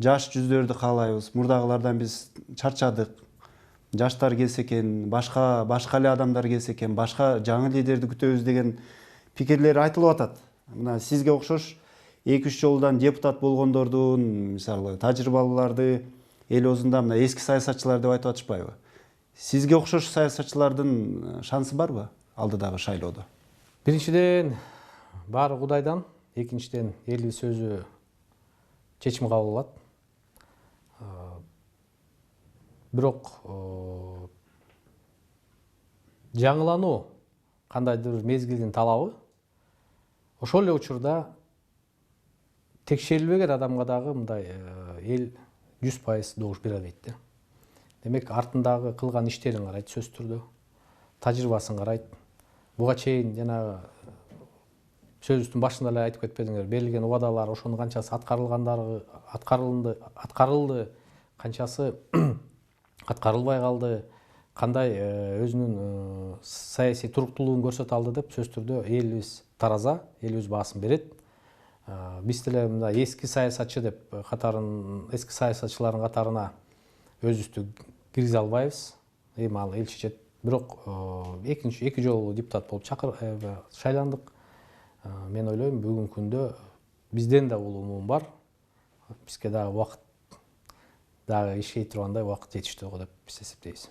жаш жүздөрдү каалайбыз. Мурдагылардан биз чарчадык. Жаштар келсе экен, башка эле адамдар келсе экен, башка жаңы лидерди күтөбүз деген пикирлер айтылып атат. Мына сизге окшош 2-3 жолдан депутат болгондордун, мисалы, тажрыйбалууларды эл оозунда мына эски саясатчылар деп айтып атышпайбы? Сизге окшош саясатчылардын шансы барбы алдыдагы шайлоодо? Биринчиден, баары Кудайдан, экинчиден элибиз өзү чечим кабыл алат. Бирок жаңылануу кандайдыр бир мезгилдин талабы. Ошол эле учурда текшерилбеген адамга дагы мындай эл 100% добуш бере албайт да. Демек, артындагы кылган иштерин карайт, сөзсүз түрдө, тажрыйбасын карайт. Буга чейин жанагы сөзүбүздүн башында эле айтып кетпедиңер, берилген убадалар, ошонун канчасы аткарылды, канчасы аткарылбай калды, кандай өзүнүн саясий туруктуулугун көрсөтө алды деп сөзсүз түрдө элибиз тараза, элибиз баасын берет. Биз деле мындай эски саясатчылардын катарына өзүбүздү киргизе албайбыз. Эми ал эл чечет. Бирок эки жолу депутат болуп шайландык. Мен ойлойм, бүгүнкү күндө бизден да улуу муун бар. Бизге дагы убакыт, дагы иштей тургандай убакыт жетиштүү го деп биз эсептейбиз.